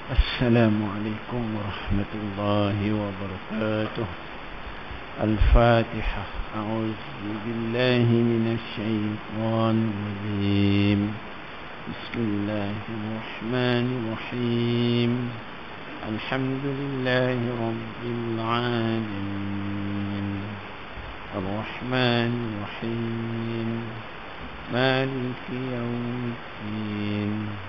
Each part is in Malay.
السلام عليكم ورحمة الله وبركاته. الفاتحة. أعوذ بالله من الشيطان الرجيم. بسم الله الرحمن الرحيم. الحمد لله رب العالمين الرحمن الرحيم مالك يوم الدين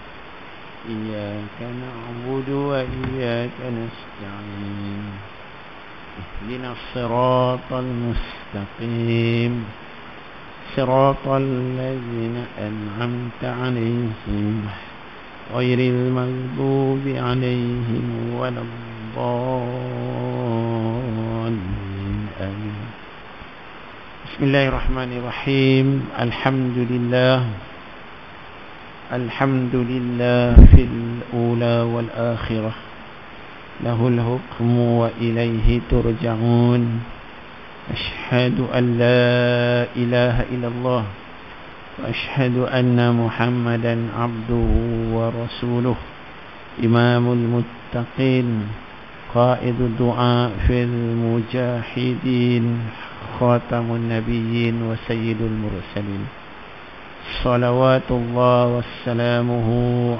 إياك نعبد وإياك نستعين اهدنا الصراط المستقيم صراط الذين أنعمت عليهم غير المغضوب عليهم ولا الضالين آمين. بسم الله الرحمن الرحيم. الحمد لله في الأولى والآخرة له الحكم وإليه ترجعون. أشهد أن لا إله إلا الله وأشهد أن محمدا عبده ورسوله إمام المتقين قائد الدعاء في المجاهدين خاتم النبيين وسيد المرسلين صلوات الله وسلامه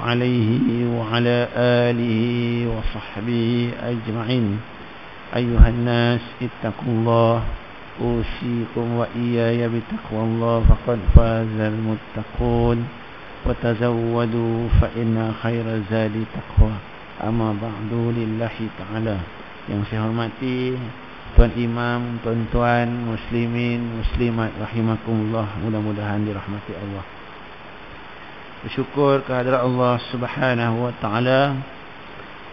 عليه وعلى آله وصحبه أجمعين. أيها الناس اتقوا الله أوصيكم وإياي بتقوى الله فقد فاز المتقون وتزودوا فإن خير الزاد تقوى. أما بعد لله تعالى. Yang saya hormati Tuan Imam, tuan-tuan, muslimin, muslimat rahimakumullah, mudah-mudahan dirahmati Allah. Bersyukur kehadrat Allah Subhanahu wa taala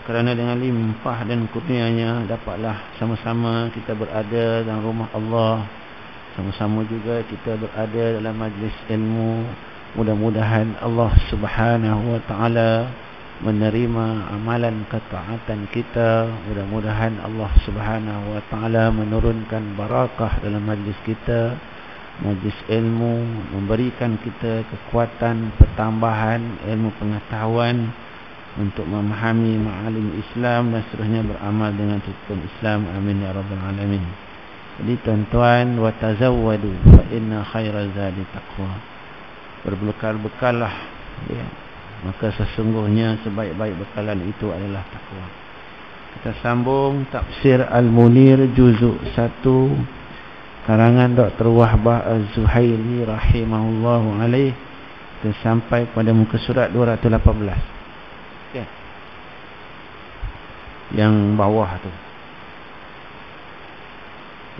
kerana dengan limpah dan kurnianya dapatlah sama-sama kita berada dalam rumah Allah. Sama-sama juga kita berada dalam majlis ilmu. Mudah-mudahan Allah Subhanahu wa taala menerima amalan ketaatan kita. Mudah-mudahan Allah Subhanahu wa taala menurunkan barakah dalam majlis kita, majlis ilmu, memberikan kita kekuatan pertambahan ilmu pengetahuan untuk memahami ma'alim Islam dan seterusnya beramal dengan tuntunan Islam. Amin ya rabbal alamin. Jadi tuan-tuan, wa tazawwadu fa inna khairaz zadi taqwa. Berbekal-bekallah, ya. Maka sesungguhnya sebaik-baik bekalan itu adalah takwa. Kita sambung tafsir Al-Munir juzuk 1 karangan Dr. Wahbah Az-Zuhaili rahimahullahu alaih. Kita sampai pada muka surat 218. Okay. Yang bawah tu.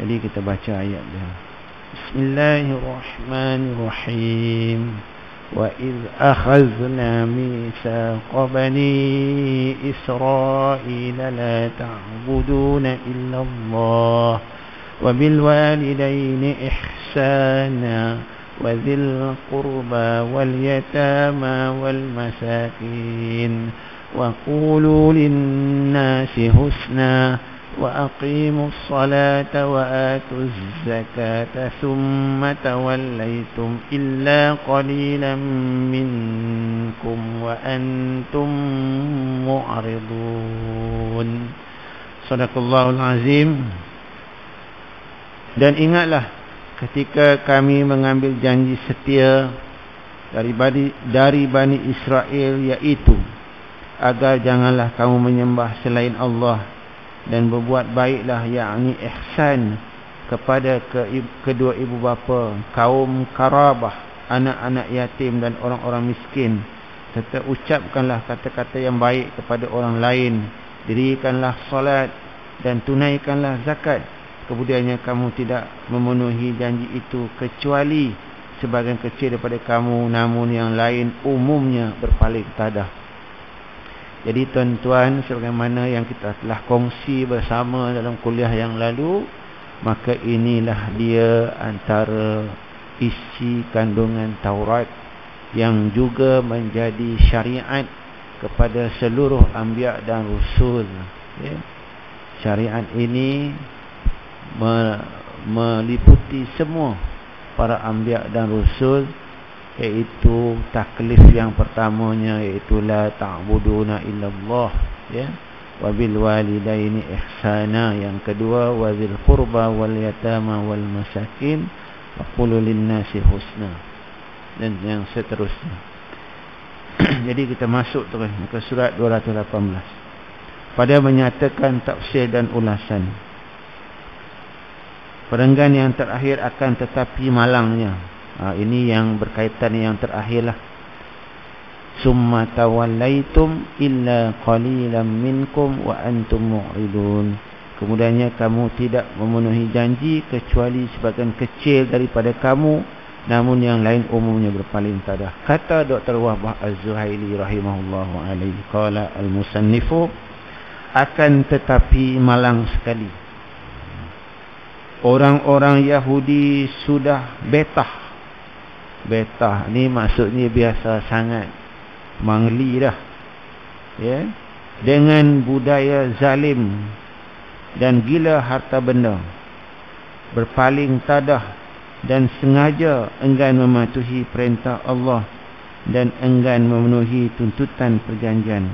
Jadi kita baca ayat dia. Bismillahirrahmanirrahim. وَإِذْ أَخَذْنَا مِيثَاقَ بَنِي إِسْرَائِيلَ لَا تَعْبُدُونَ إِلَّا اللَّهَ وَبِالْوَالِدَيْنِ إِحْسَانًا وَذِي الْقُرْبَى وَالْيَتَامَى وَالْمَسَاكِينِ وَقُولُوا لِلنَّاسِ حُسْنًا وَأَقِيمُوا الصَّلَاةَ وَآتُوا الزَّكَاةَ ثُمَّ تَوَلَّيْتُمْ إِلَّا قَلِيلًا مِنْكُمْ وَأَنْتُمْ مُعْرِضُونَ. Sadaqallahul azim. Dan ingatlah ketika kami mengambil janji setia dari Bani Israel, iaitu agar janganlah kamu menyembah selain Allah dan berbuat baiklah, yakni ihsan kepada kedua ibu bapa, kaum karabah, anak-anak yatim dan orang-orang miskin, serta ucapkanlah kata-kata yang baik kepada orang lain, dirikanlah solat dan tunaikanlah zakat. Kemudiannya kamu tidak memenuhi janji itu kecuali sebagian kecil daripada kamu, namun yang lain umumnya berpaling tadah. Jadi tuan-tuan, sebagaimana yang kita telah kongsi bersama dalam kuliah yang lalu, maka inilah dia antara isi kandungan Taurat yang juga menjadi syariat kepada seluruh anbiya dan rasul. Ya. Syariat ini meliputi semua para anbiya dan rasul iaitu taklif yang pertamanya iaitu la ta'buduna illallah, ya, wa bil walidaini ihsana, yang kedua wa dzil qurba wal yatama wal masakin wa qul lin nasi husna, dan yang seterusnya. Jadi kita masuk terus ke surat 218 pada menyatakan tafsir dan ulasan. Perenggan yang terakhir akan tetapi malangnya. Ini yang berkaitan yang terakhirlah. Summa tawallaitum illa qalilan minkum wa antum mu'ridun. Kemudiannya kamu tidak memenuhi janji kecuali sebagian kecil daripada kamu, namun yang lain umumnya berpaling tadah. Kata Dr. Wahbah Az-Zuhaili rahimahullahu alaihi, qala al-musannifu, akan tetapi malang sekali orang-orang Yahudi sudah betah. Betah ni maksudnya biasa sangat, mangli dah, ya, dengan budaya zalim dan gila harta benda, berpaling tadah dan sengaja enggan mematuhi perintah Allah dan enggan memenuhi tuntutan perjanjian.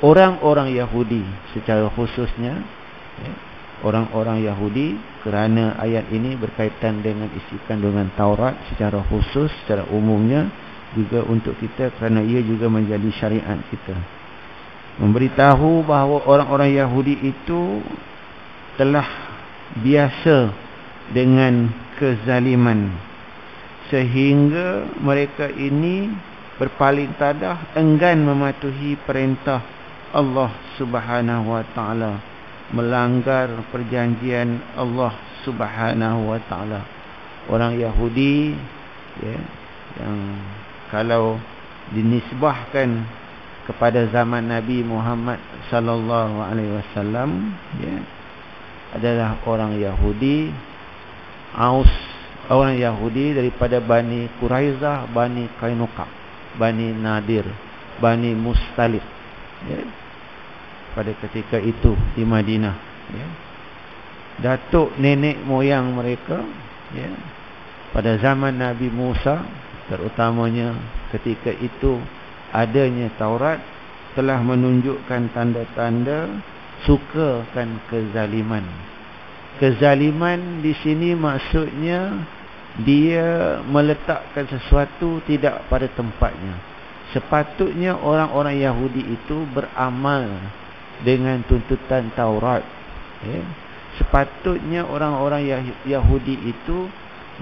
Orang-orang Yahudi secara khususnya, ya, orang-orang Yahudi, kerana ayat ini berkaitan dengan isi kandungan Taurat secara khusus, secara umumnya juga untuk kita, kerana ia juga menjadi syariat kita, memberitahu bahawa orang-orang Yahudi itu telah biasa dengan kezaliman sehingga mereka ini berpaling tadah, enggan mematuhi perintah Allah Subhanahu wa taala, melanggar perjanjian Allah Subhanahu wa taala. Orang Yahudi, ya, yang kalau dinisbahkan kepada zaman Nabi Muhammad sallallahu alaihi wasallam, ya, adalah orang Yahudi Aus, orang Yahudi daripada Bani Quraizah, Bani Qainuqa, Bani Nadir, Bani Mustalib, ya, pada ketika itu di Madinah, ya. Datuk nenek moyang mereka, ya, pada zaman Nabi Musa, terutamanya ketika itu adanya Taurat, telah menunjukkan tanda-tanda sukakan kezaliman. Kezaliman di sini maksudnya dia meletakkan sesuatu tidak pada tempatnya. Sepatutnya orang-orang Yahudi itu beramal dengan tuntutan Taurat, ya. Sepatutnya orang-orang Yahudi itu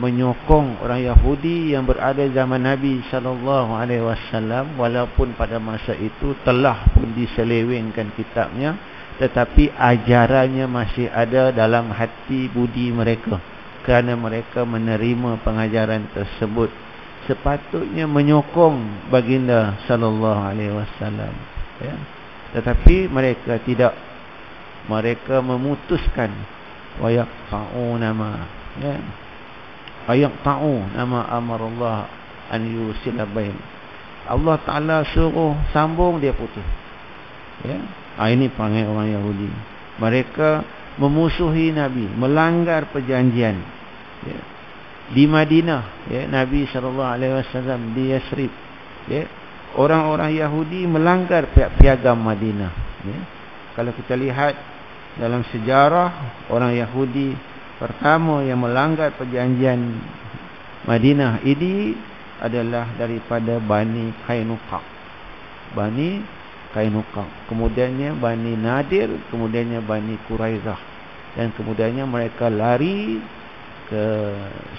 menyokong orang Yahudi yang berada zaman Nabi sallallahu alaihi wasallam, walaupun pada masa itu telah pun diselewengkan kitabnya, tetapi ajarannya masih ada dalam hati budi mereka, kerana mereka menerima pengajaran tersebut. Sepatutnya menyokong baginda sallallahu alaihi wasallam, ya. Tetapi mereka tidak. Mereka memutuskan wa yaqta'u nama, ya, ayaqta'u nama amarallah an yusila bain. Allah Taala suruh sambung, dia putus, ya. Ini panggil orang Yahudi. Mereka memusuhi Nabi, melanggar perjanjian, ya. Di Madinah, ya, Nabi SAW di Yasrib, ya, orang-orang Yahudi melanggar piagam Madinah, ya. Kalau kita lihat dalam sejarah, orang Yahudi pertama yang melanggar perjanjian Madinah ini adalah daripada Bani Qainuqa, Bani Qainuqa, kemudiannya Bani Nadir, kemudiannya Bani Quraizah, dan kemudiannya mereka lari ke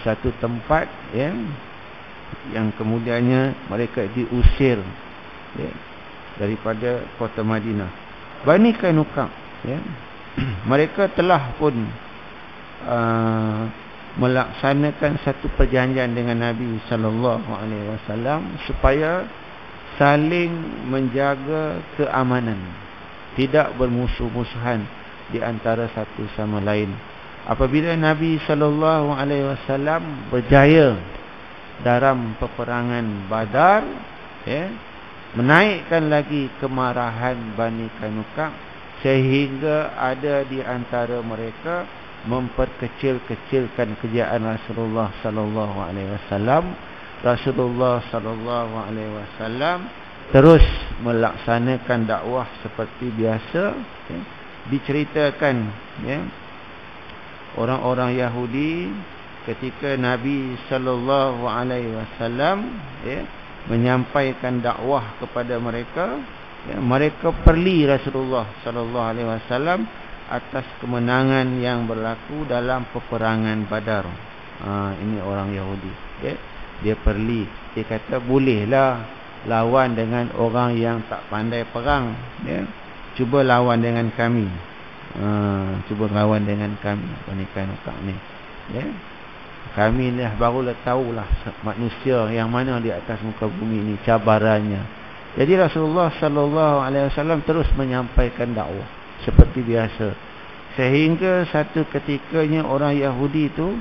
satu tempat, ya, yang kemudiannya mereka diusir, ya, daripada kota Madinah. Bani Qainuqa, ya, mereka telah pun melaksanakan satu perjanjian dengan Nabi sallallahu alaihi wasallam supaya saling menjaga keamanan, tidak bermusuh-musuhan di antara satu sama lain. Apabila Nabi sallallahu alaihi wasallam berjaya dalam peperangan Badar, ya, menaikkan lagi kemarahan Bani Qainuqa, sehingga ada di antara mereka memperkecil-kecilkan kejayaan Rasulullah sallallahu alaihi wasallam, Rasulullah sallallahu alaihi wasallam terus melaksanakan dakwah seperti biasa. Diceritakan orang-orang Yahudi ketika Nabi sallallahu alaihi wasallam menyampaikan dakwah kepada mereka, mereka perli Rasulullah sallallahu alaihi wasallam atas kemenangan yang berlaku dalam peperangan Badar. Ini orang Yahudi. Dia perli. Dia kata bolehlah lawan dengan orang yang tak pandai perang. Cuba lawan dengan kami. Cuba lawan dengan kami. Pernikahan ni. Kami ni barulah tahulah manusia yang mana di atas muka bumi ini cabarannya. Jadi Rasulullah sallallahu alaihi wasallam terus menyampaikan dakwah seperti biasa. Sehingga satu ketikanya orang Yahudi itu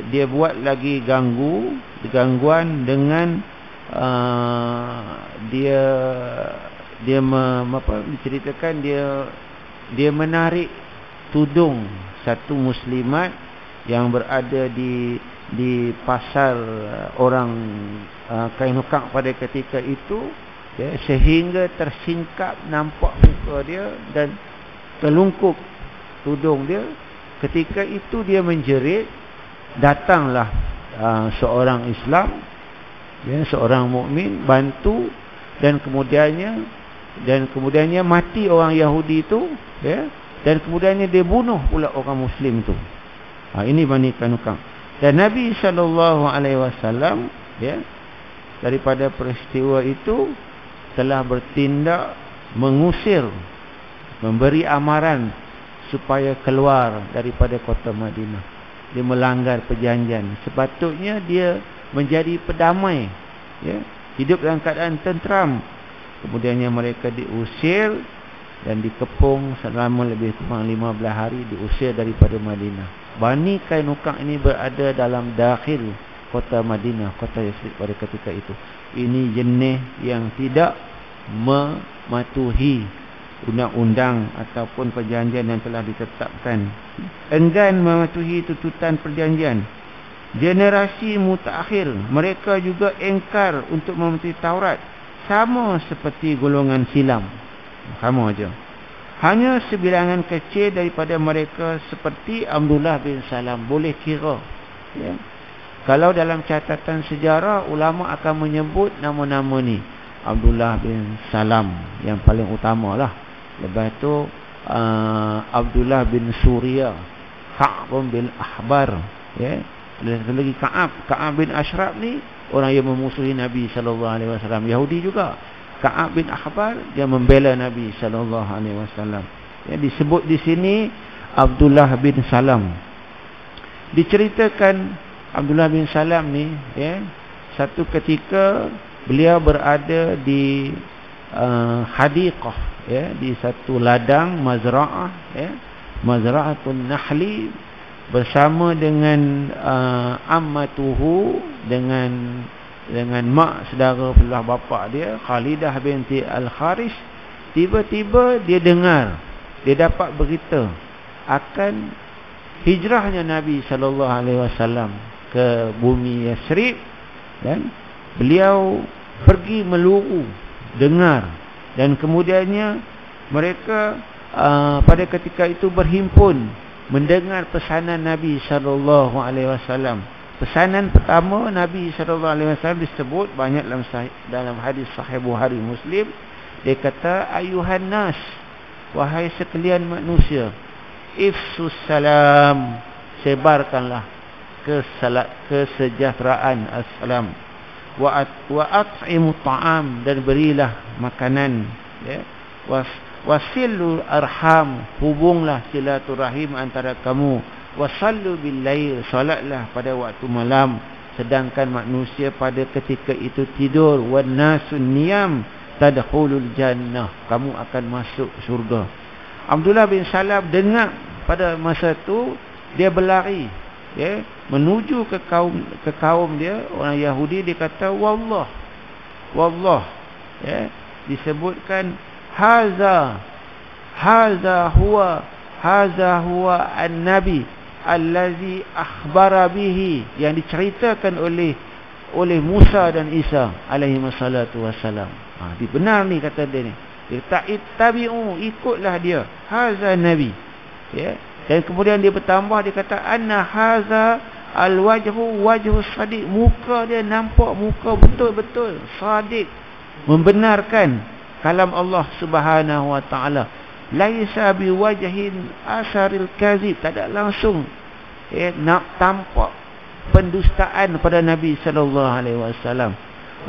dia buat lagi gangguan dengan diceritakan dia menarik tudung satu muslimat yang berada di pasar orang Kainuka pada ketika itu, sehingga tersingkap nampak muka dia dan terlungkup tudung dia. Ketika itu dia menjerit, datanglah seorang Islam, seorang mukmin bantu, dan kemudiannya mati orang Yahudi itu, dan kemudiannya dia bunuh pula orang Muslim itu. Ini Bani Kainuka. Dan Nabi sallallahu alaihi wasallam daripada peristiwa itu telah bertindak mengusir, memberi amaran supaya keluar daripada kota Madinah. Dia melanggar perjanjian. Sepatutnya dia menjadi pedamai, hidup dalam keadaan tenteram. Kemudiannya mereka diusir dan dikepung selama lebih kurang 15 hari, diusir daripada Madinah. Bani Kainuka ini berada dalam dakhil kota Madinah, kota Yathrib pada ketika itu. Ini jenis yang tidak mematuhi undang-undang ataupun perjanjian yang telah ditetapkan. Enggan mematuhi tuntutan perjanjian. Generasi mutaakhir, mereka juga engkar untuk mematuhi Taurat. Sama seperti golongan silam. Sama aja. Hanya sebilangan kecil daripada mereka seperti Abdullah bin Salam boleh kira. Kalau dalam catatan sejarah, ulama akan menyebut nama-nama ni. Abdullah bin Salam yang paling utama lah. Lepas tu Abdullah bin Surya, Ka'ab bin Ahbar, satu lagi Ka'ab bin Ashraf ni orang yang memusuhi Nabi sallallahu alaihi wasallam, Yahudi juga. Ka'ab bin Ahbar dia membela Nabi sallallahu alaihi wasallam. Disebut di sini Abdullah bin Salam. Diceritakan Abdullah bin Salam ni, satu ketika beliau berada di hadiqah, di satu ladang mazra'ah, mazra'atun nahli, bersama dengan ammatuhu, dengan mak saudara belah bapa dia, Khalidah binti Al-Kharis. Tiba-tiba dia dengar, dia dapat berita akan hijrahnya Nabi sallallahu alaihi wasallam ke bumi Yathrib, dan beliau pergi meluru dengar, dan kemudiannya mereka pada ketika itu berhimpun mendengar pesanan Nabi sallallahu alaihi wasallam. Pesanan pertama Nabi sallallahu alaihi wasallam disebut banyak dalam hadis sahih Bukhari Muslim. Dia kata, ayuhan nas, wahai sekalian manusia, ifsus salam, sebarkanlah kesejahteraan, assalam, wa at'imu ta'am, dan berilah makanan, wasilu arham, hubunglah silaturahim antara kamu, wasallu bil lail, salatlah pada waktu malam, sedangkan manusia pada ketika itu tidur, wan nasun niyam tadkhulul jannah, kamu akan masuk syurga. Abdullah bin Salam dengar pada masa itu, dia berlari menuju ke kaum dia, orang Yahudi. Dia kata, wallah disebutkan haza huwa an-nabi allazi akhbara bihi, yang diceritakan oleh oleh Musa dan Isa alaihi wassalatu wassalam. Benar ni kata dia ni. Dia tak ittabi'u, ikutlah dia. Haza nabi. Ya. Dan kemudian dia bertambah, dia kata anna haza al-wajhu wajhu sadiq. Muka dia nampak muka betul-betul sadiq, membenarkan kalam Allah Subhanahu wa taala. Laisa biwajhin asaril kazib, tak ada langsung nak tampak pendustaan pada Nabi sallallahu alaihi wasallam.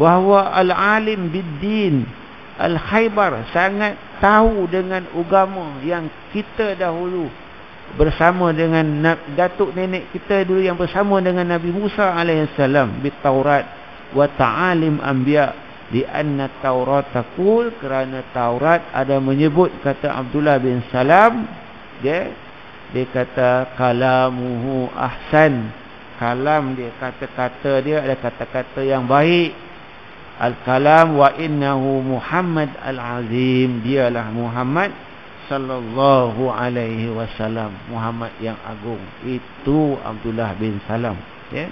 Wa huwa al-alim bid-din al-khaybar, sangat tahu dengan agama yang kita dahulu bersama dengan datuk nenek kita dulu yang bersama dengan Nabi Musa alaihi salam, bit-Taurat wa ta'alim anbiya, di anna Taurat taqul, kerana Taurat ada menyebut, kata Abdullah bin Salam, dia kata kalamuhu ahsan, kalam dia, kata-kata dia ada kata-kata yang baik. Al-kalam wa innahu Muhammad al-azim, dialah Muhammad sallallahu alaihi wasallam, Muhammad yang agung. Itu Abdullah bin Salam, ya.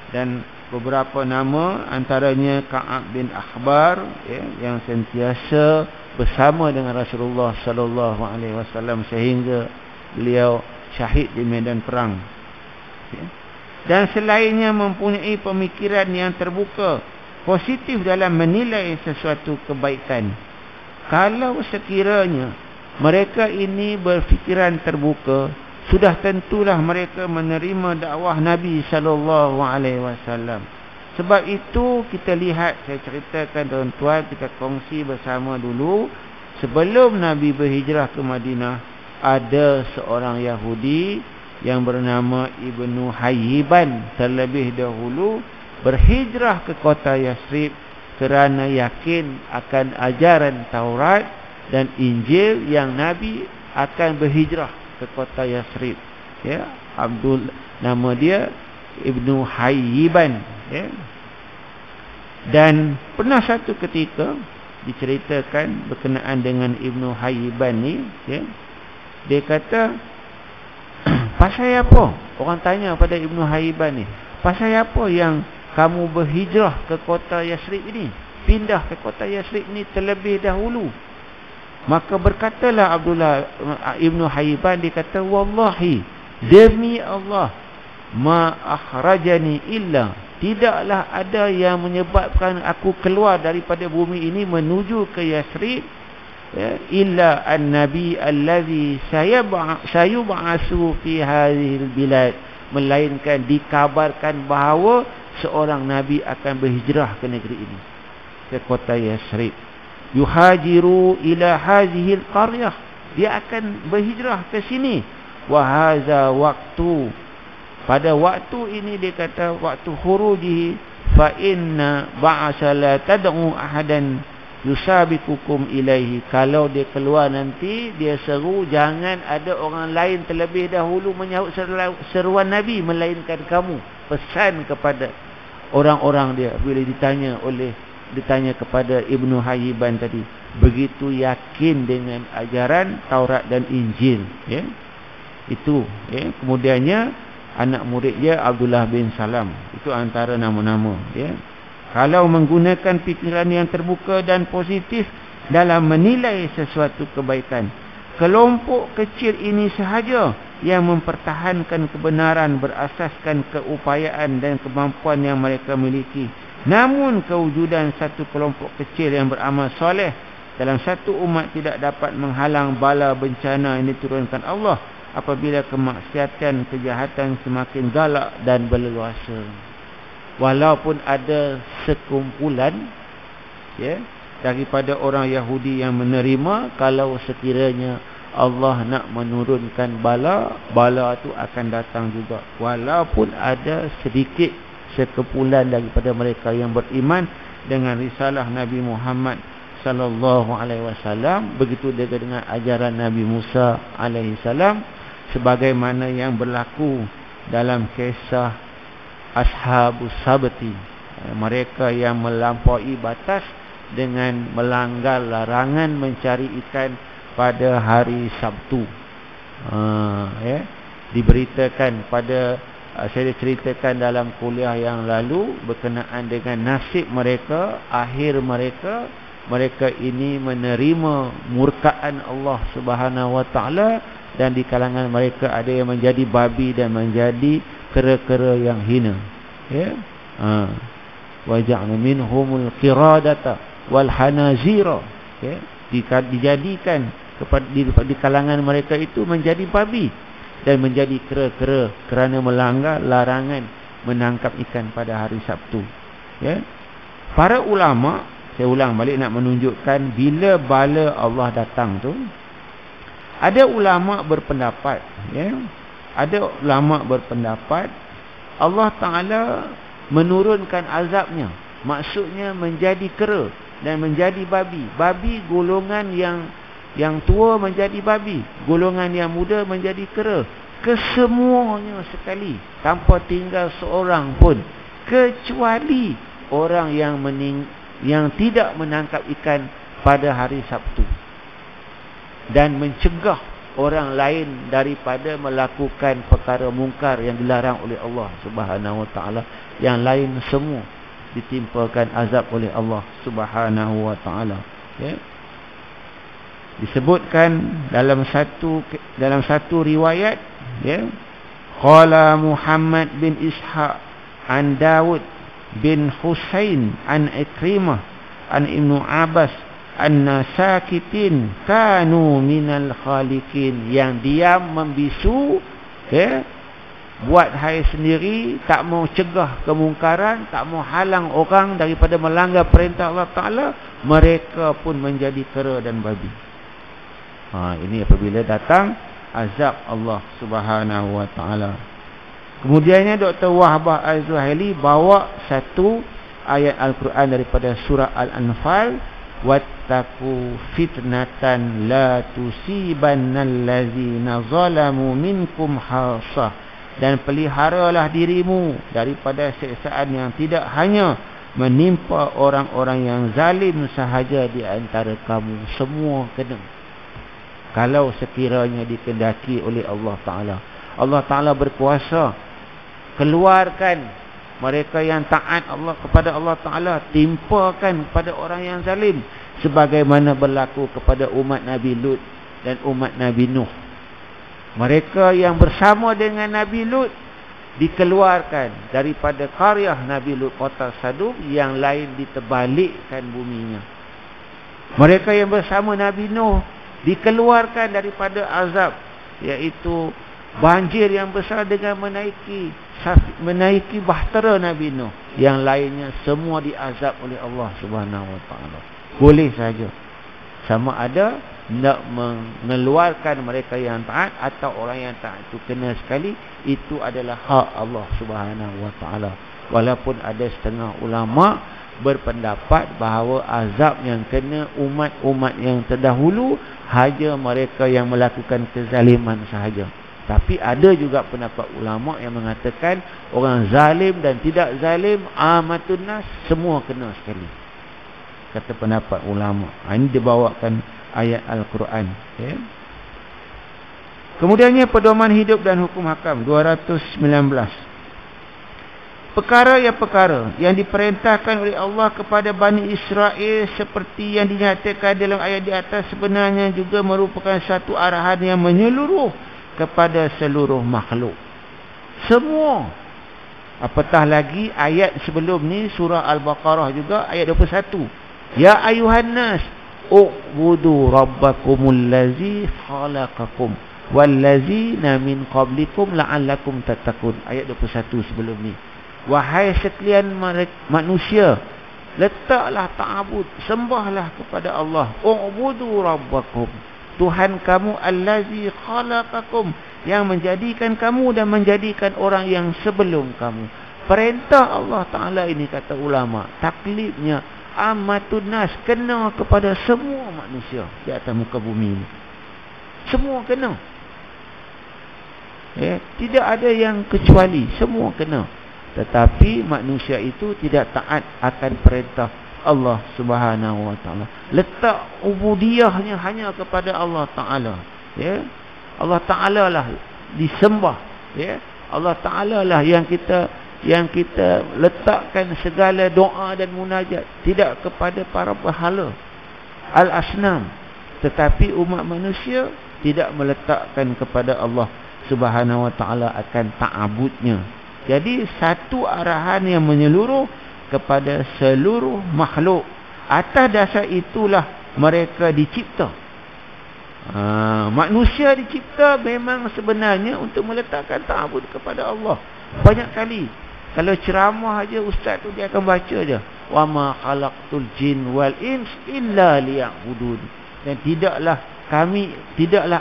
Dan beberapa nama antaranya Ka'ab bin Akhbar, ya, yang sentiasa bersama dengan Rasulullah sallallahu alaihi wasallam sehingga beliau syahid di medan perang, ya. Dan selainnya mempunyai pemikiran yang terbuka, positif dalam menilai sesuatu kebaikan. Kalau sekiranya mereka ini berfikiran terbuka, sudah tentulah mereka menerima dakwah Nabi sallallahu alaihi wasallam. Sebab itu kita lihat, saya ceritakan tuan-tuan, kita kongsi bersama dulu, sebelum Nabi berhijrah ke Madinah, ada seorang Yahudi yang bernama Ibnu Hayyiban terlebih dahulu berhijrah ke kota Yasrib kerana yakin akan ajaran Taurat dan Injil yang Nabi akan berhijrah ke kota Yasrib, ya. Nama dia Ibnu Hayyiban, ya. Dan pernah satu ketika diceritakan berkenaan dengan Ibnu Hayyiban ni, ya, dia kata pasal apa? Orang tanya pada Ibnu Hayyiban ni, pasal apa yang kamu berhijrah ke kota Yasrib ini, pindah ke kota Yasrib ni terlebih dahulu? Maka berkatalah Abdullah Ibnu Hayyiban, dia kata, wallahi, demi Allah, ma akhrajani illa, tidaklah ada yang menyebabkan aku keluar daripada bumi ini menuju ke Yasrib, ya, illa an-nabi allazi sayub'asu fi hadhil bilad, melainkan dikabarkan bahawa seorang nabi akan berhijrah ke negeri ini, ke kota Yasrib. Yuhajiru ila hadhil qaryah, dia akan berhijrah ke sini. Wa hadza waqtu, pada waktu ini, dia kata waktu khurujihi, fa inna ba'sa la tad'u ahadan yusabikukum ilaihi, kalau dia keluar nanti dia seru jangan ada orang lain terlebih dahulu menyahut seruan Nabi melainkan kamu. Pesan kepada orang-orang dia bila ditanya kepada Ibnu Hayyiban tadi, begitu yakin dengan ajaran Taurat dan Injil, ya. Itu, ya. Kemudiannya anak murid dia Abdullah bin Salam, itu antara nama-nama, ya. Kalau menggunakan fikiran yang terbuka dan positif dalam menilai sesuatu kebaikan, kelompok kecil ini sahaja yang mempertahankan kebenaran berasaskan keupayaan dan kemampuan yang mereka miliki. Namun kewujudan satu kelompok kecil yang beramal soleh dalam satu umat tidak dapat menghalang bala bencana yang diturunkan Allah apabila kemaksiatan, kejahatan semakin galak dan berleluasa. Walaupun ada sekumpulan, ya, daripada orang Yahudi yang menerima kalau sekiranya Allah nak menurunkan bala, bala itu akan datang juga. Walaupun ada sedikit sekumpulan daripada mereka yang beriman dengan risalah Nabi Muhammad sallallahu alaihi wasallam, begitu juga dengan ajaran Nabi Musa alaihi salam, sebagaimana yang berlaku dalam kisah Ashabus Sabti, mereka yang melampaui batas dengan melanggar larangan mencari ikan pada hari Sabtu. Ya, diberitakan pada saya ceritakan dalam kuliah yang lalu berkenaan dengan nasib mereka, akhir mereka. Mereka ini menerima murkaan Allah Subhanahu wa taala, dan di kalangan mereka ada yang menjadi babi dan menjadi kera-kera yang hina. Ya. Wa ja'ala minhumul qiradata wal hanazira. Ya. Dijadikan kepada di kalangan mereka itu menjadi babi dan menjadi kera-kera kerana melanggar larangan menangkap ikan pada hari Sabtu. Ya. Para ulama, saya ulang balik nak menunjukkan bila bala Allah datang tu, ada ulama berpendapat, ya, ada ulama berpendapat Allah Ta'ala menurunkan azabnya, maksudnya menjadi kera dan menjadi babi. Babi golongan yang tua menjadi babi, golongan yang muda menjadi kera, kesemuanya sekali, tanpa tinggal seorang pun, kecuali orang yang tidak menangkap ikan pada hari Sabtu dan mencegah orang lain daripada melakukan perkara mungkar yang dilarang oleh Allah Subhanahu wa taala. Yang lain semua ditimpakan azab oleh Allah Subhanahu wa taala. Ya. Disebutkan dalam satu riwayat, ya, qala Muhammad bin Ishaq an Dawud bin Husain an Ikrimah an Ibnu Abbas anna sakitin kanu minal khaliqin, yang diam membisu, ya, buat hal sendiri, tak mau cegah kemungkaran, tak mau halang orang daripada melanggar perintah Allah Ta'ala, mereka pun menjadi kera dan babi. Ini apabila datang azab Allah Subhanahu wa Ta'ala. Kemudiannya Dr. Wahbah Az-Zuhaili bawa satu ayat Al-Quran daripada surah Al-Anfal, wattaqu fitnatan la tusibannal ladzina zalamu minkum khassah, dan peliharalah dirimu daripada siksaan yang tidak hanya menimpa orang-orang yang zalim sahaja di antara kamu, semua kena. Kalau sekiranya dikehendaki oleh Allah Ta'ala, Allah Ta'ala berkuasa keluarkan mereka yang taat Allah kepada Allah Ta'ala, timpakan kepada orang yang zalim, sebagaimana berlaku kepada umat Nabi Lut dan umat Nabi Nuh. Mereka yang bersama dengan Nabi Lut dikeluarkan daripada qaryah Nabi Lut, kota Sadum, yang lain diterbalikkan buminya. Mereka yang bersama Nabi Nuh dikeluarkan daripada azab, iaitu banjir yang besar dengan menaiki bahtera Nabi Nuh. Yang lainnya semua diazab oleh Allah Subhanahu wa taala. Boleh saja, sama ada nak mengeluarkan mereka yang taat atau orang yang taat itu kena sekali, itu adalah hak Allah Subhanahu wa taala. Walaupun ada setengah ulama berpendapat bahawa azab yang kena umat-umat yang terdahulu hanya mereka yang melakukan kezaliman sahaja. Tapi ada juga pendapat ulama yang mengatakan orang zalim dan tidak zalim, amatun nas, semua kena sekali. Kata pendapat ulama. Ini dibawakan ayat Al-Quran. Okay. Kemudiannya pedoman hidup dan hukum hakam 219. Perkara yang diperintahkan oleh Allah kepada Bani Israel seperti yang dinyatakan dalam ayat di atas sebenarnya juga merupakan satu arahan yang menyeluruh kepada seluruh makhluk. Semua. Apatah lagi ayat sebelum ni, surah Al-Baqarah juga ayat 21. Ya ayuhan nas u'budu rabbakumul ladzi khalaqakum wallazina min qablikum la'allakum tattaqun. Ayat 21 sebelum ni. Wahai sekalian manusia, letaklah ta'abud, sembahlah kepada Allah. U'budu rabbakum, Tuhan kamu, allazi khalaqakum, yang menjadikan kamu dan menjadikan orang yang sebelum kamu. Perintah Allah Ta'ala ini, kata ulama, taklifnya amatun nas, kena kepada semua manusia di atas muka bumi ini. Semua kena. Tidak ada yang kecuali, semua kena. Tetapi manusia itu tidak taat akan perintah Allah Subhanahu wa taala. Letak ubudiyahnya hanya kepada Allah Taala. Ya. Allah Taala lah disembah, ya. Allah Ta'ala lah yang kita letakkan segala doa dan munajat, tidak kepada para berhala al-asnam. Tetapi umat manusia tidak meletakkan kepada Allah Subhanahu wa Ta'ala akan ta'abudnya. Jadi satu arahan yang menyeluruh kepada seluruh makhluk. Atas dasar itulah mereka dicipta. Manusia dicipta memang sebenarnya untuk meletakkan ta'abud kepada Allah. Banyak kali kalau ceramah aja ustaz tu dia akan baca aja, wa ma khalaqtul jin wal ins illa liya'budun. Dan tidaklah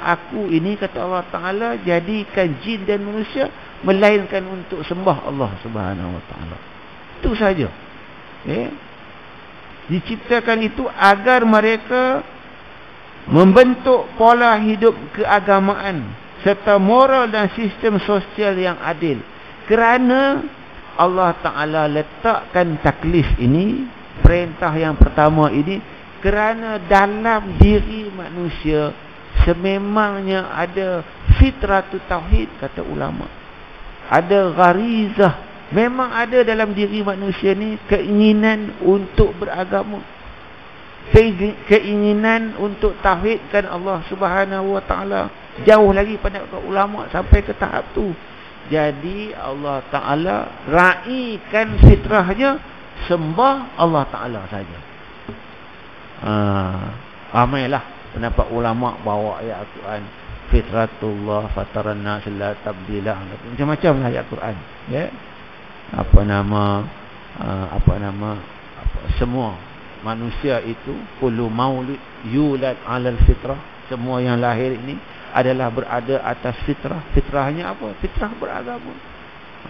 aku ini, kata Allah Ta'ala, jadikan jin dan manusia melainkan untuk sembah Allah Subhanahu wa Ta'ala. Itu saja. Diciptakan itu agar mereka membentuk pola hidup keagamaan serta moral dan sistem sosial yang adil. Kerana Allah Ta'ala letakkan taklif ini, perintah yang pertama ini, kerana dalam diri manusia sememangnya ada fitratu tauhid, kata ulama. Ada gharizah, memang ada dalam diri manusia ni keinginan untuk beragama, keinginan untuk tauhidkan Allah Subhanahu wa Ta'ala. Jauh lagi pada ulama sampai ke tahap tu. Jadi Allah Ta'ala raikan fitrahnya sembah Allah Ta'ala saja. Ramailah pendapat ulama bawa ayat Al-Quran, fitratullah fataran nas la tabdilah, macam-macam lah ayat Al-Quran, ya. Semua manusia itu kullu maulid yulad 'alal fitrah, semua yang lahir ini adalah berada atas fitrah. Fitrahnya apa? Fitrah beragama.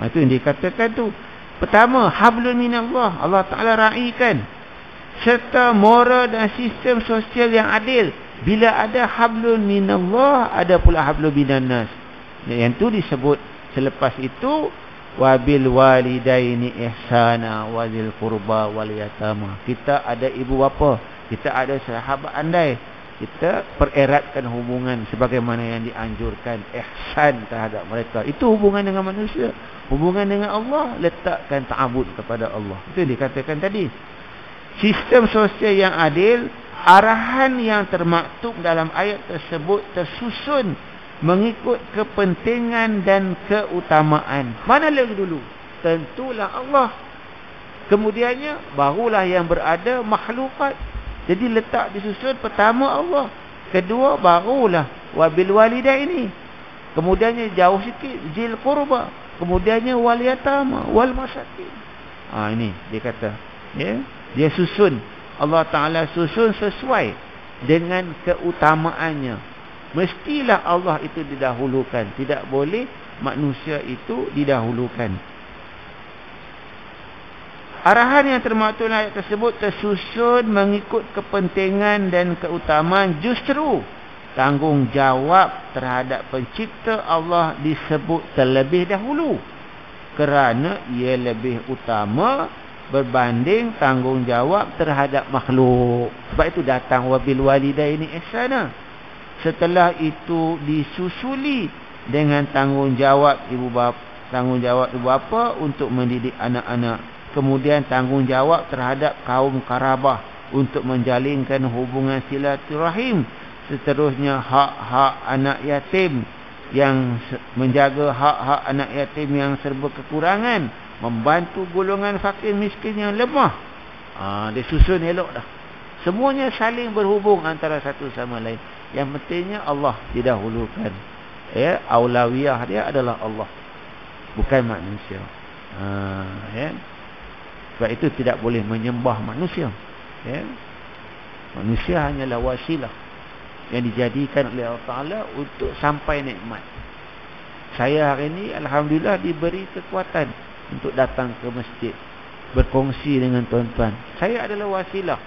Itu yang dikatakan tu. Pertama, hablun minallah, Allah Ta'ala raikan, serta moral dan sistem sosial yang adil. Bila ada hablun minallah, ada pula hablun minannas. Yang tu disebut selepas itu, wabil walidaini ihsana wazil qurba wal yatama. Kita ada ibu bapa, kita ada sahabat andai, kita pereratkan hubungan sebagaimana yang dianjurkan, ihsan terhadap mereka. Itu hubungan dengan manusia. Hubungan dengan Allah, letakkan ta'abud kepada Allah. Itu dikatakan tadi. Sistem sosial yang adil, arahan yang termaktub dalam ayat tersebut tersusun mengikut kepentingan dan keutamaan. Mana lagi dulu? Tentulah Allah. Kemudiannya barulah yang berada makhlukat. Jadi letak disusun pertama Allah, kedua barulah wabil walidaini, kemudiannya jauh sikit zil qurba, kemudiannya wal yatama wal masakin. Ini dia kata, ya, dia susun, Allah Ta'ala susun sesuai dengan keutamaannya. Mestilah Allah itu didahulukan, tidak boleh manusia itu didahulukan. Arahan yang termaktub dalam ayat tersebut tersusun mengikut kepentingan dan keutamaan. Justru tanggungjawab terhadap pencipta Allah disebut terlebih dahulu, kerana ia lebih utama berbanding tanggungjawab terhadap makhluk. Sebab itu datang wabil walidaini ihsana. Setelah itu disusuli dengan tanggungjawab ibu bapa untuk mendidik anak-anak. Kemudian tanggungjawab terhadap kaum karabah untuk menjalinkan hubungan silaturahim. Seterusnya hak-hak anak yatim, yang menjaga hak-hak anak yatim yang serba kekurangan, membantu golongan fakir miskin yang lemah. Dia susun elok dah. Semuanya saling berhubung antara satu sama lain. Yang pentingnya Allah didahulukan. Ya, aulawiyah dia adalah Allah, bukan manusia. Ya. Sebab itu tidak boleh menyembah manusia, ya. Manusia hanyalah wasilah yang dijadikan oleh Allah Ta'ala untuk sampai nikmat. Saya hari ini alhamdulillah diberi kekuatan untuk datang ke masjid, berkongsi dengan tuan-tuan. Saya adalah wasilah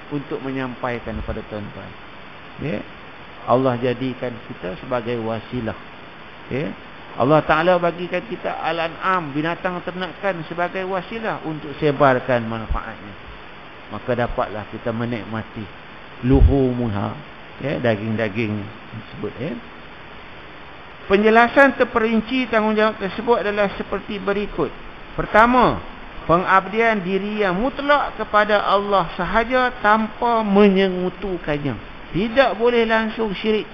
untuk menyampaikan kepada tuan-tuan, ya. Allah jadikan kita sebagai wasilah, ya. Allah Ta'ala bagikan kita al-an'am, binatang ternakan, sebagai wasilah untuk sebarkan manfaatnya. Maka dapatlah kita menikmati luhumuha, ya, daging-daging tersebut, ya. Penjelasan terperinci tanggungjawab tersebut adalah seperti berikut. Pertama, pengabdian diri yang mutlak kepada Allah sahaja tanpa menyengutukannya. Tidak boleh langsung syirik.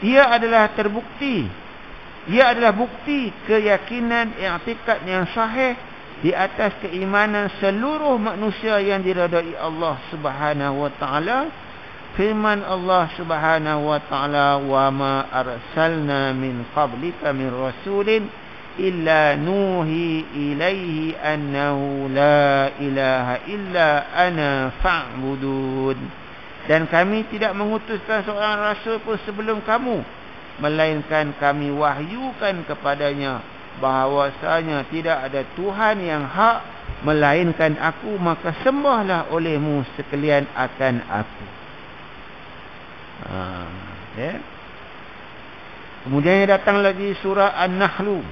Ia adalah bukti keyakinan i'tikad yang sahih di atas keimanan seluruh manusia yang diridai Allah Subhanahu wa taala. Firman Allah Subhanahu wa taala, "Wa ma arsalna min qablika min rasulin illa nuhi ilaihi annahu la ilaha illa ana fa'budun." Dan kami tidak mengutuskan seorang rasul pun sebelum kamu, melainkan kami wahyukan kepadanya bahawasanya tidak ada Tuhan yang hak melainkan aku, maka sembahlah olehmu sekalian akan aku. Kemudian datang lagi surah An-Nahl,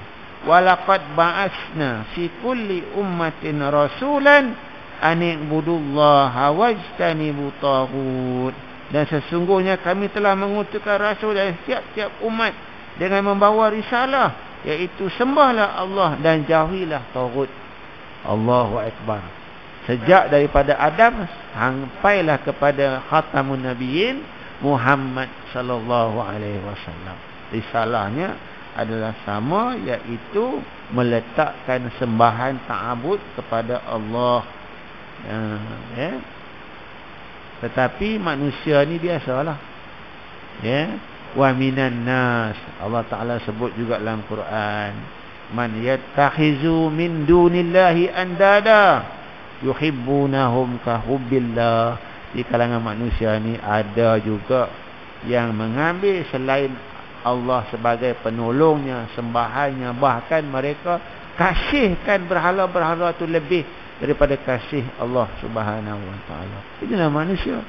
walaqad ba'asna fi kulli ummatin rasulan an ibudullaha wajtanibu taghut. Dan sesungguhnya kami telah mengutuskan rasul dari setiap umat dengan membawa risalah, iaitu sembahlah Allah dan jauhilah taghut. Allahu akbar. Sejak daripada Adam sampailah kepada khatamun nabiyyin Muhammad sallallahu alaihi wasallam. Risalahnya adalah sama, iaitu meletakkan sembahan ta'abud kepada Allah. Tetapi manusia ni biasalah. Wa minan nas, Allah Taala sebut juga dalam Quran, man yattakhizu min dunillahi andada yuhibbunahum ka hubbillah. Di kalangan manusia ni ada juga yang mengambil selain Allah sebagai penolongnya, sembahannya, bahkan mereka kasihkan berhala-berhala itu lebih daripada kasih Allah Subhanahu wa taala. Inilah manusia.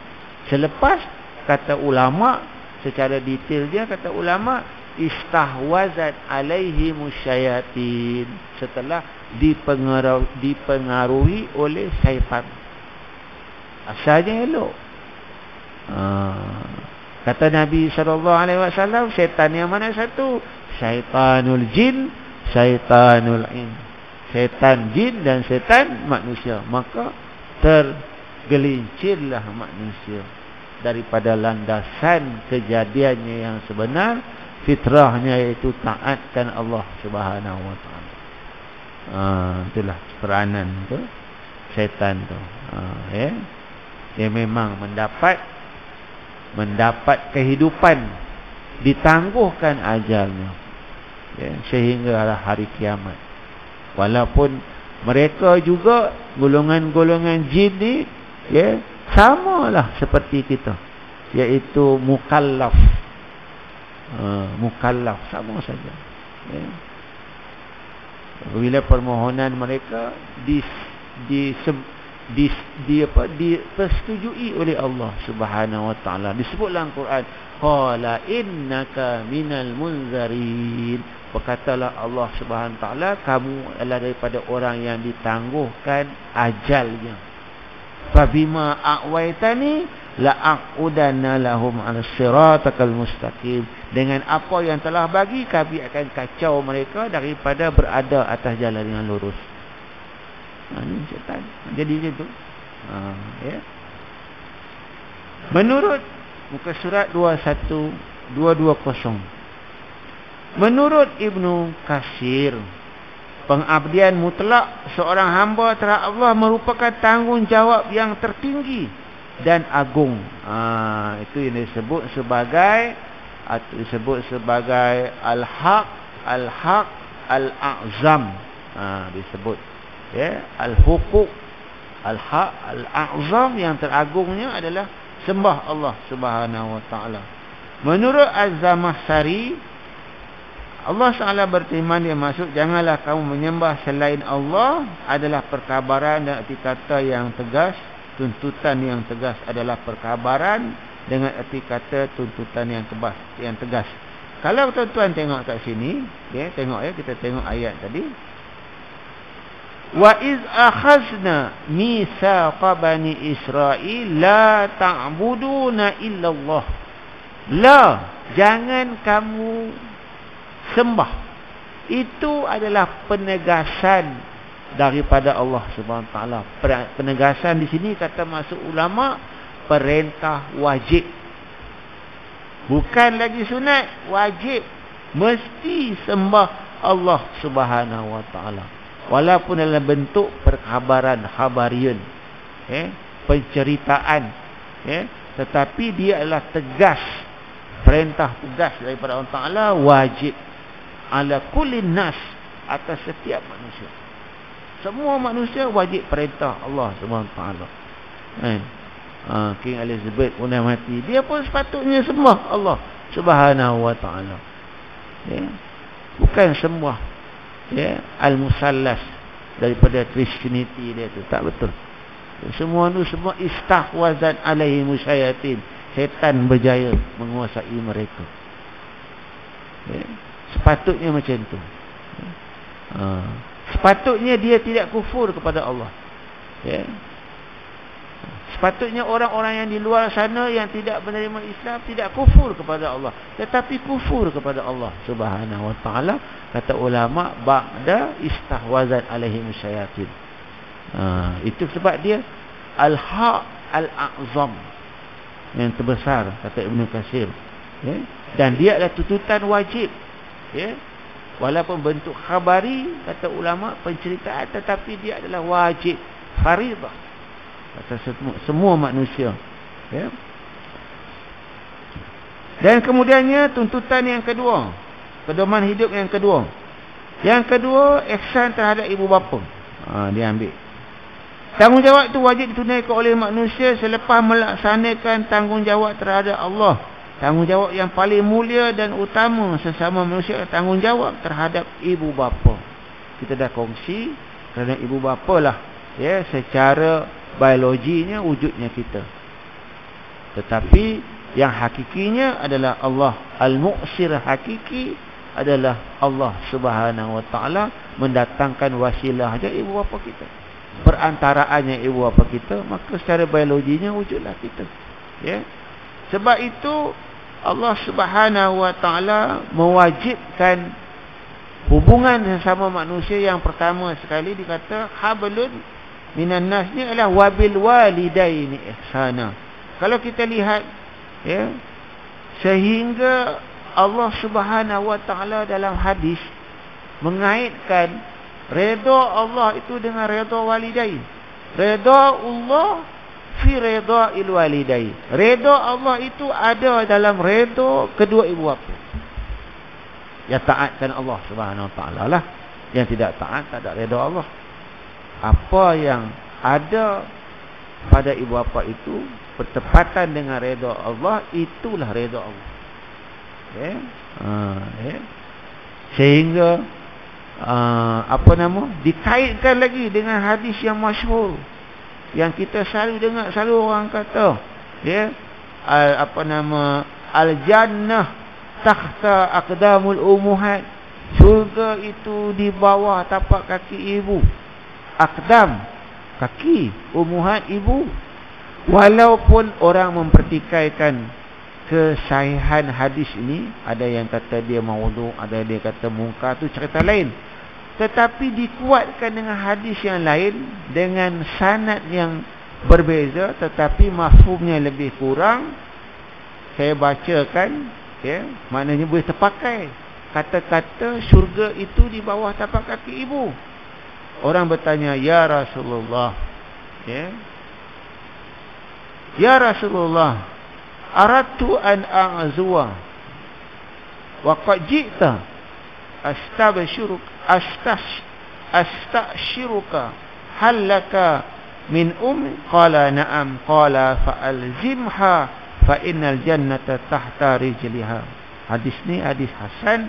Selepas kata ulama, secara detail dia kata ulama, istahwazat alaihi musyayatin, setelah dipengaruhi oleh syaitan. Asalnya elok. Kata Nabi SAW, syaitan yang mana satu? Syaitanul jin, syaitanul in. Syaitan jin dan syaitan manusia. Maka tergelincirlah manusia daripada landasan kejadiannya yang sebenar, fitrahnya, iaitu taatkan Allah Subhanahu wa taala. Itulah peranan tu syaitan tu. Dia memang mendapat kehidupan, ditangguhkan ajalnya, sehingga hari kiamat. Walaupun mereka juga golongan-golongan jin ni, samalah seperti kita, iaitu mukallaf. Mukallaf sama saja. Bila permohonan mereka dipersetujui oleh Allah Subhanahu wa taala. Disebut dalam Quran, qala innaka minal munzarin. Berkatalah Allah Subhanahu wa taala, kamu adalah daripada orang yang ditangguhkan ajalnya. Fabima a'waitani la'aqudanna lahum 'alas siratal mustaqim. Dengan apa yang telah bagi, kami akan kacau mereka daripada berada atas jalan yang lurus. Ini syaitan. Jadi macam tu. Menurut muka surat 220, menurut Ibnu Katsir, pengabdian mutlak seorang hamba terhadap Allah merupakan tanggungjawab yang tertinggi dan agung. Itu yang disebut sebagai al-haq al-a'zam. Disebut al-huquq al-haq al-a'zam, yang teragungnya adalah sembah Allah Subhanahu wa taala. Menurut Az-Zamakhsyari, Allah Taala berfirman, dia maksud janganlah kamu menyembah selain Allah adalah perkabaran dan erti kata yang tegas. Tuntutan yang tegas adalah perkabaran dengan erti kata tuntutan yang tegas. Kalau tuan-tuan tengok kat sini, tengok kita tengok ayat tadi. Wa iz akhazna mitsaqa bani Israil la ta'buduna illallah. La, jangan kamu sembah. Itu adalah penegasan daripada Allah Subhanahu Wa Taala. Penegasan di sini kata masuk ulama, perintah wajib. Bukan lagi sunat, wajib. Mesti sembah Allah Subhanahu Wa Taala. Walaupun dalam bentuk perkhabaran, khabariun, penceritaan, tetapi dia adalah tegas, perintah tegas daripada Allah Taala, wajib ala kulli nas, atas setiap manusia. Semua manusia wajib perintah Allah Subhanahu Wa Taala. King Elizabeth pun dah mati, dia pun sepatutnya sembah Allah Subhanahu Wa Taala. Bukan sembah al-musallas daripada Christianity dia tu, tak betul. Semua tu semua istahwazan alaihi musyayatin, setan berjaya menguasai mereka. Sepatutnya macam tu. Sepatutnya dia tidak kufur kepada Allah. Sepatutnya orang-orang yang di luar sana yang tidak menerima Islam tidak kufur kepada Allah, tetapi kufur kepada Allah Subhanahu Wa Taala, kata ulama, ba'da istahwazan alaihim syayatin. Itu sebab dia al-haq al-a'zam, yang terbesar, kata Ibnu Katsir. Dan dia adalah tuntutan wajib. Walaupun bentuk khabari, kata ulama, penceritaan, tetapi dia adalah wajib, faridah atas semua manusia. Dan kemudiannya tuntutan yang kedua, pedoman hidup yang kedua. Yang kedua, ihsan terhadap ibu bapa. Dia ambil tanggungjawab itu wajib ditunaikan oleh manusia selepas melaksanakan tanggungjawab terhadap Allah. Tanggungjawab yang paling mulia dan utama sesama manusia, tanggungjawab terhadap ibu bapa. Kita dah kongsi, kerana ibu bapa lah secara biologinya wujudnya kita. Tetapi yang hakikinya adalah Allah. Al-Mu'sir hakiki adalah Allah Subhanahu Wa Taala mendatangkan wasilah aja ibu bapa kita. Perantaraannya ibu bapa kita, maka secara biologinya wujudlah kita. Sebab itu Allah Subhanahu Wa Taala mewajibkan hubungan sesama manusia. Yang pertama sekali dikata hablun minan nas ni adalah wabil walidaini ihsana. Kalau kita lihat, sehingga Allah Subhanahu Wa Taala dalam hadis mengaitkan redha Allah itu dengan redha walidain. Redha Allah fi redha'il walidain. Redha Allah itu ada dalam redha kedua ibu bapa. Yang taatkan Allah Subhanahu Wa Taala lah. Yang tidak taat, tak ada redha Allah. Apa yang ada pada ibu bapa itu bertepatan dengan redha Allah, itulah redha Allah. Sehingga dikaitkan lagi dengan hadis yang masyhur yang kita selalu dengar, selalu orang kata, al-jannah takhta aqdamul ummahat. Syurga itu di bawah tapak kaki ibu. Aqdam, kaki, ummahat, ibu. Walaupun orang mempertikaikan kesahihan hadis ini, ada yang kata dia maudhu', ada yang kata mungkar, tu cerita lain. Tetapi dikuatkan dengan hadis yang lain dengan sanad yang berbeza, tetapi mafhumnya lebih kurang. Saya bacakan, maknanya boleh terpakai. Kata-kata syurga itu di bawah tapak kaki ibu. Orang bertanya, ya Rasulullah, ya Rasulullah, aradtu an a'zuwa wa qad ji'ta astashiruka hal laka min qala na'am, qala fa'alzimha fa innal jannata tahta rijliha. Hadis ni hadis hasan.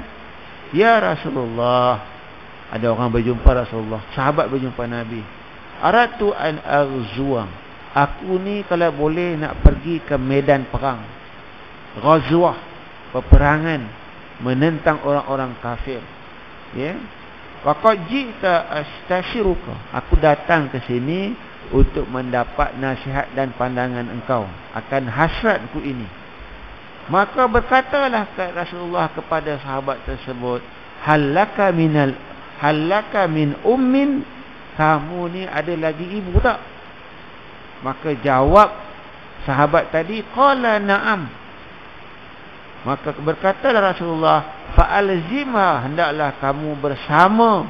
Ya Rasulullah, ada orang berjumpa Rasulullah, sahabat berjumpa Nabi. Aratu an aghzuwa, aku ni kalau boleh nak pergi ke medan perang. Ghazwah, peperangan menentang orang-orang kafir. Waqad ji'ta astashiruka, aku datang ke sini untuk mendapat nasihat dan pandangan engkau akan hasratku ini. Maka berkatalah Rasulullah kepada sahabat tersebut, halaka min ummin, kamu ni ada lagi ibu tak? Maka jawab sahabat tadi, qala na'am. Maka berkatalah Rasulullah, fa'alzimha, hendaklah kamu bersama,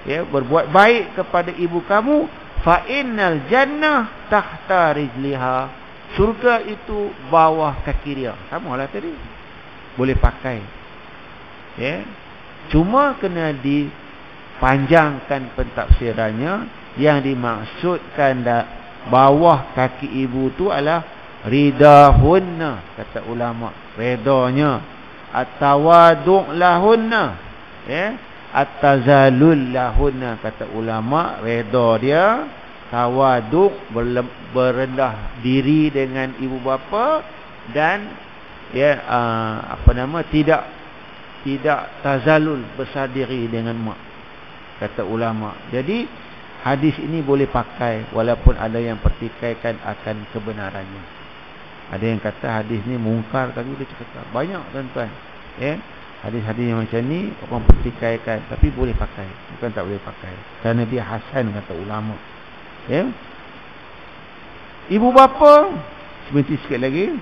ya, berbuat baik kepada ibu kamu, fa innal jannah tahta rijliha, surga itu bawah kaki dia. Samalah tadi, boleh pakai, ya. Cuma kena dipanjangkan pentafsirannya. Yang dimaksudkan bawah kaki ibu tu adalah ridahunna, kata ulama, redanya, at-tawaddu' lahunna, ya, at-tazallul lahunna, kata ulama, reda dia, tawaddu', berendah diri dengan ibu bapa, dan ya, tidak tazallul, besar diri dengan mak, kata ulama. Jadi hadis ini boleh pakai, walaupun ada yang pertikaikan akan kebenarannya. Ada yang kata hadis ni mungkar, kami dia cakap banyak tuan-tuan, ya, hadis-hadis yang macam ni orang pertikaikan, tapi boleh pakai, bukan tak boleh pakai, kerana dia hasan, kata ulama, ya. Ibu bapa, sebentar sikit lagi.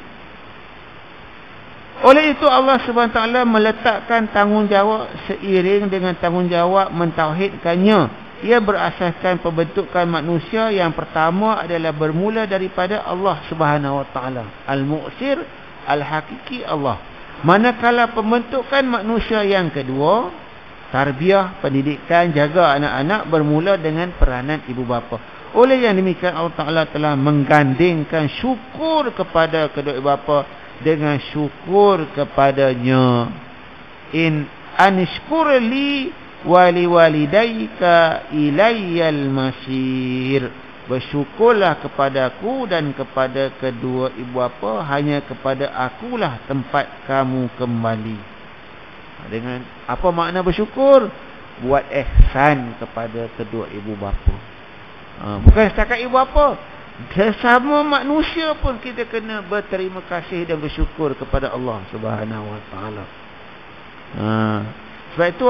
Oleh itu Allah SWT meletakkan tanggungjawab seiring dengan tanggungjawab mentauhidkannya. Ia berasaskan pembentukan manusia yang pertama adalah bermula daripada Allah Subhanahu Wa Taala, Al-Mu'sir, Al-Hakiki Allah. Manakala pembentukan manusia yang kedua, tarbiyah, pendidikan, jaga anak-anak, bermula dengan peranan ibu bapa. Oleh yang demikian Allah Taala telah menggandingkan syukur kepada kedua ibu bapa dengan syukur kepadanya. In anishkurli wali walidayka ilayyal masir, bersyukurlah kepadaku dan kepada kedua ibu bapa, hanya kepada akulah tempat kamu kembali. Dengan apa makna bersyukur? Buat ihsan kepada kedua ibu bapa. Bukan setakat ibu bapa, sesama manusia pun kita kena berterima kasih dan bersyukur kepada Allah Subhanahu Wa Taala. Sebab itu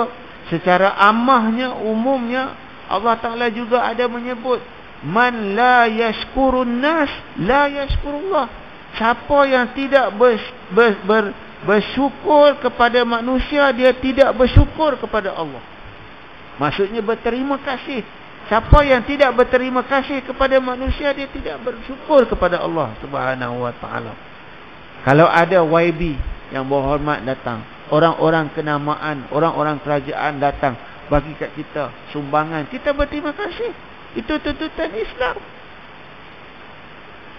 secara amahnya, umumnya, Allah Ta'ala juga ada menyebut, man la yashkurun nas la yashkurullah, siapa yang tidak bersyukur kepada manusia, dia tidak bersyukur kepada Allah. Maksudnya berterima kasih. Siapa yang tidak berterima kasih kepada manusia, dia tidak bersyukur kepada Allah Subhanahu Wa Ta'ala. Kalau ada YB yang berhormat datang, orang-orang kenamaan, orang-orang kerajaan datang bagi kat kita sumbangan, kita berterima kasih. Itu tuntutan Islam,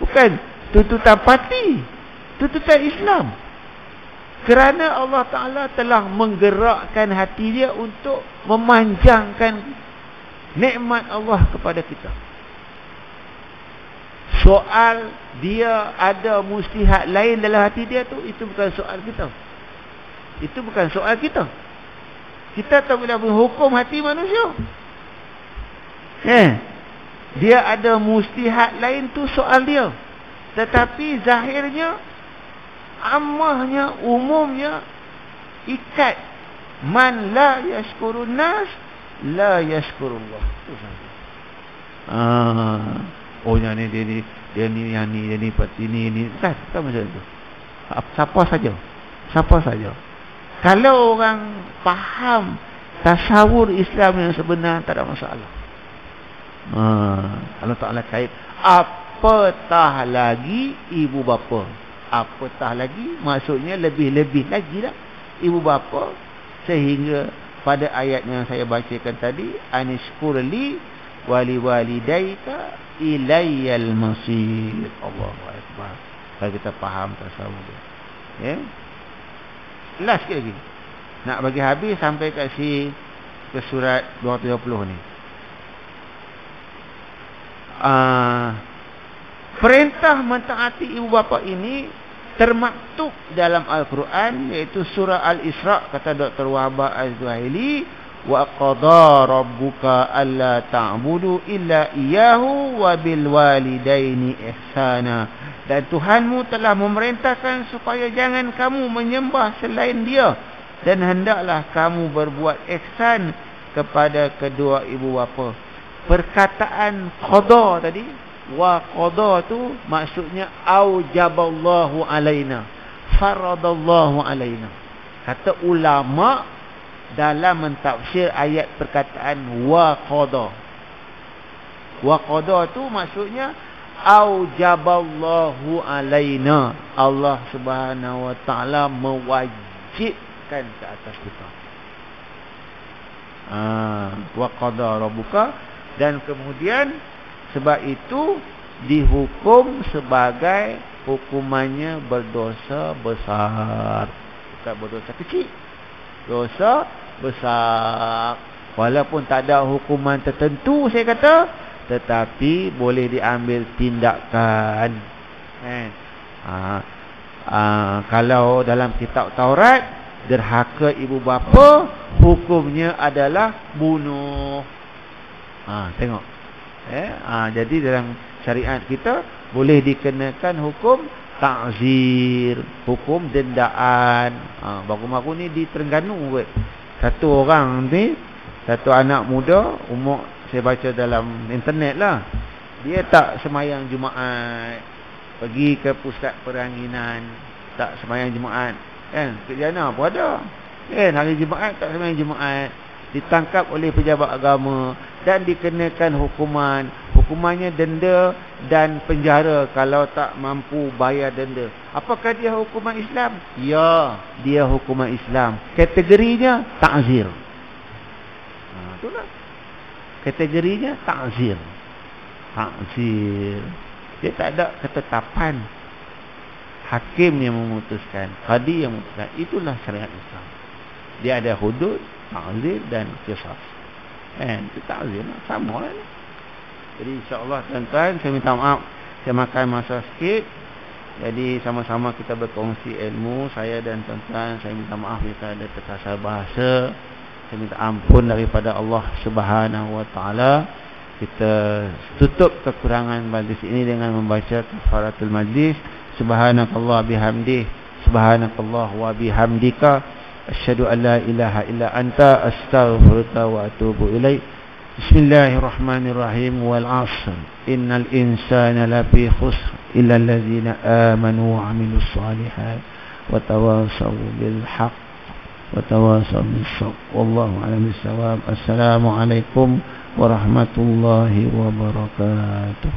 bukan tuntutan parti, tuntutan Islam. Kerana Allah Ta'ala telah menggerakkan hati dia untuk memanjangkan nikmat Allah kepada kita. Soal dia ada mustihat lain dalam hati dia tu, itu bukan soal kita. Itu bukan soal kita. Kita tak boleh menghukum hati manusia. Dia ada mustihat lain, tu soal dia. Tetapi zahirnya, amahnya, umumnya, ikat man la yashkurun nas la yashkurullah. Itu saja. Oh yang ni dia ni yang ni parti ni kan macam tu. Siapa saja. Kalau orang faham tasawur Islam yang sebenar, tak ada masalah. Allah Ta'ala kait, apatah lagi ibu bapa. Apatah lagi maksudnya lebih-lebih lagi lah ibu bapa, sehingga pada ayat yang saya bacakan tadi, anishkurli wali walidayka ilayyal masir. Allahu Akbar. Kalau kita faham tasawuf dia, ya. Last sikit lagi, nak bagi habis sampai kat ke surat 230 ni. Perintah mentaati ibu bapa ini termaktub dalam Al-Quran, iaitu surah Al-Isra, kata Dr. Wahbah Az-Zuhaili, wa qada rabbuka alla ta'budu illa iyyahu wa bil walidaini ihsana. Dan Tuhanmu telah memerintahkan supaya jangan kamu menyembah selain Dia, dan hendaklah kamu berbuat ihsan kepada kedua ibu bapa. Perkataan qada tadi, wa qada tu maksudnya aujaballahu alaina, faradallahu alaina. Kata ulama dalam mentafsir ayat perkataan wa qada. Wa qada tu maksudnya aujaballahu alaina. Allah Subhanahu wa taala mewajibkan ke atas kita. Wa qada rabbuka, dan kemudian sebab itu dihukum sebagai hukumannya berdosa besar, bukan berdosa kecil. Dosa besar, walaupun tak ada hukuman tertentu saya kata, tetapi boleh diambil tindakan. Kalau dalam kitab Taurat, derhaka ibu bapa hukumnya adalah bunuh. Tengok. Jadi dalam syariat kita boleh dikenakan hukum ta'zir, hukum dendaan. Baru-baru ni di Terengganu buat. Satu orang ni, satu anak muda, umur saya baca dalam internet lah, dia tak semayang Jumaat, pergi ke pusat peranginan, tak semayang Jumaat, kan? Kejana pun ada, kan? Hari Jumaat tak semayang Jumaat, ditangkap oleh pejabat agama dan dikenakan hukuman. Hukumannya denda dan penjara kalau tak mampu bayar denda. Apakah dia hukuman Islam? Ya, dia hukuman Islam. Kategorinya ta'zir. Itulah. Kategorinya ta'zir. Ta'zir. Dia tak ada ketetapan. Hakim yang memutuskan, qadi yang memutuskan. Itulah syariat Islam. Dia ada hudud, ta'zir dan qisas. Itu ta'zir sama lah ni. Jadi insyaAllah tuan-tuan, saya minta maaf saya makan masa sikit. Jadi sama-sama kita berkongsi ilmu. Saya dan tuan-tuan, saya minta maaf jika ada terkasar bahasa. Saya minta ampun daripada Allah Subhanahu wa taala. Kita tutup kekurangan majlis ini dengan membaca kafaratul majlis. Subhanakallah bihamdih, subhanakallah wa bihamdika, asyhadu an la ilaha illa anta, astaghfiruka wa atubu ilaik. Bismillahirrahmanirrahim. Wal 'ashr innal insana lafi khusr illa allazina amanu wa 'amilus shalihat wa tawassaw bil haqq wa tawassaw bis sabr. Wallahu a'lam bissawab. Assalamualaikum warahmatullahi wabarakatuh.